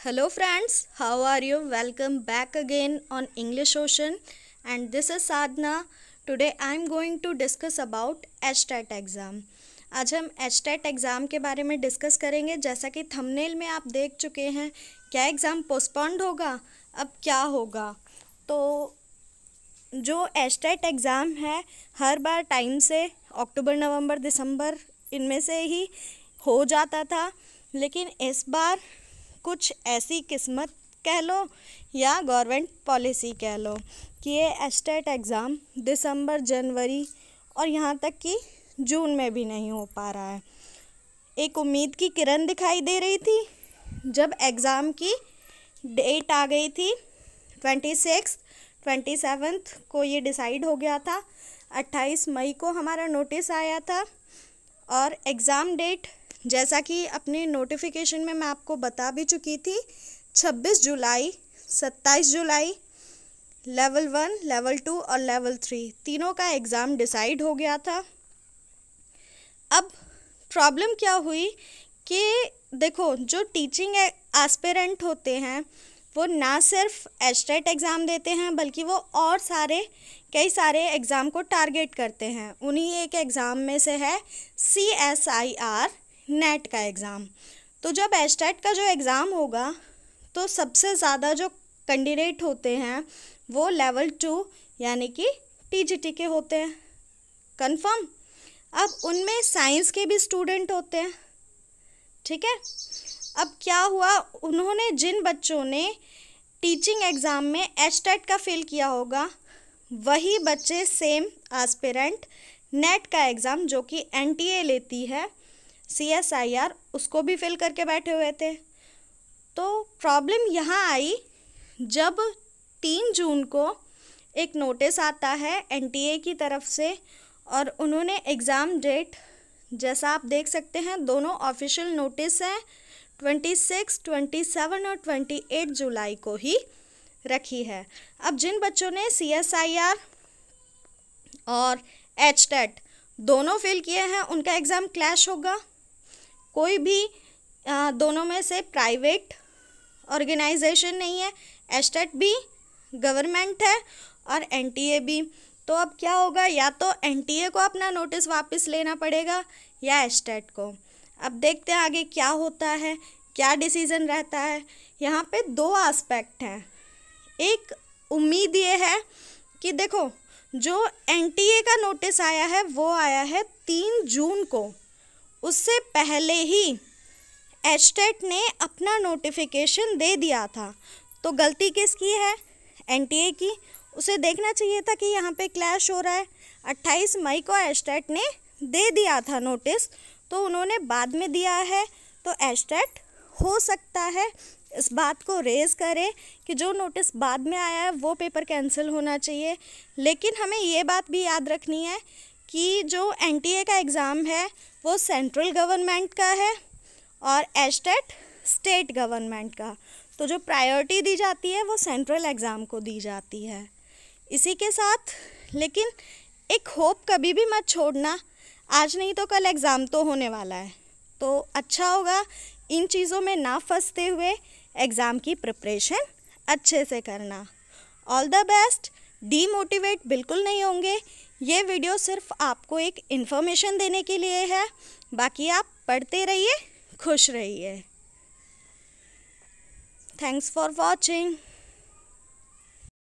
Hello friends, how are you? Welcome back again on English Ocean and this is Sadhna. Today I am going to discuss about HTET exam. आज हम HTET exam के बारे में discuss करेंगे। जैसा कि thumbnail में आप देख चुके हैं, क्या एग्ज़ाम पोस्टपोन्ड होगा, अब क्या होगा। तो जो HTET एग्ज़ाम है हर बार टाइम से अक्टूबर, नवंबर, दिसंबर इनमें से ही हो जाता था, लेकिन इस बार कुछ ऐसी किस्मत कह लो या गवर्नमेंट पॉलिसी कह लो कि ये HTET एग्ज़ाम दिसंबर, जनवरी और यहाँ तक कि जून में भी नहीं हो पा रहा है। एक उम्मीद की किरण दिखाई दे रही थी जब एग्ज़ाम की डेट आ गई थी 26, 27 को ये डिसाइड हो गया था। 28 मई को हमारा नोटिस आया था और एग्ज़ाम डेट जैसा कि अपने नोटिफिकेशन में मैं आपको बता भी चुकी थी, 26 जुलाई, 27 जुलाई लेवल 1, लेवल 2 और लेवल 3 तीनों का एग्ज़ाम डिसाइड हो गया था। अब प्रॉब्लम क्या हुई कि देखो, जो टीचिंग एस्पिरेंट होते हैं वो ना सिर्फ HTET एग्ज़ाम देते हैं बल्कि वो और कई सारे एग्ज़ाम को टारगेट करते हैं। उन्हीं एक एग्ज़ाम में से है CSIR नेट का एग्ज़ाम। तो जब HTET का जो एग्ज़ाम होगा तो सबसे ज़्यादा जो कैंडिडेट होते हैं वो लेवल 2 यानी कि TGT के होते हैं। कंफर्म। अब उनमें साइंस के भी स्टूडेंट होते हैं, ठीक है। अब क्या हुआ, उन्होंने जिन बच्चों ने टीचिंग एग्ज़ाम में HTET का फिल किया होगा वही बच्चे सेम एस्पिरेंट नेट का एग्ज़ाम जो कि NTA लेती है, CSIR, उसको भी फिल करके बैठे हुए थे। तो प्रॉब्लम यहाँ आई जब 3 जून को एक नोटिस आता है NTA की तरफ से और उन्होंने एग्ज़ाम डेट, जैसा आप देख सकते हैं, दोनों ऑफिशियल नोटिस हैं, 26, 27 और 28 जुलाई को ही रखी है। अब जिन बच्चों ने CSIR और HTET दोनों फिल किए हैं उनका एग्ज़ाम क्लैश होगा। कोई भी दोनों में से प्राइवेट ऑर्गेनाइजेशन नहीं है, HTET भी गवर्नमेंट है और NTA भी। तो अब क्या होगा, या तो NTA को अपना नोटिस वापस लेना पड़ेगा या HTET को। अब देखते हैं आगे क्या होता है, क्या डिसीज़न रहता है। यहाँ पे 2 एस्पेक्ट हैं। एक उम्मीद ये है कि देखो, जो NTA का नोटिस आया है वो आया है 3 जून को। उससे पहले ही HTET ने अपना नोटिफिकेशन दे दिया था। तो गलती किसकी है? NTA की। उसे देखना चाहिए था कि यहाँ पे क्लैश हो रहा है। 28 मई को HTET ने दे दिया था नोटिस, तो उन्होंने बाद में दिया है। तो HTET हो सकता है इस बात को रेज़ करे कि जो नोटिस बाद में आया है वो पेपर कैंसिल होना चाहिए। लेकिन हमें ये बात भी याद रखनी है कि जो NTA का एग्ज़ाम है वो सेंट्रल गवर्नमेंट का है और HTET स्टेट गवर्नमेंट का। तो जो प्रायोरिटी दी जाती है वो सेंट्रल एग्ज़ाम को दी जाती है। इसी के साथ लेकिन एक होप कभी भी मत छोड़ना, आज नहीं तो कल एग्ज़ाम तो होने वाला है। तो अच्छा होगा इन चीज़ों में ना फंसते हुए एग्ज़ाम की प्रिपरेशन अच्छे से करना। All the best. डीमोटिवेट बिल्कुल नहीं होंगे। ये वीडियो सिर्फ आपको एक इन्फॉर्मेशन देने के लिए है। बाकी आप पढ़ते रहिए, खुश रहिए। Thanks for watching.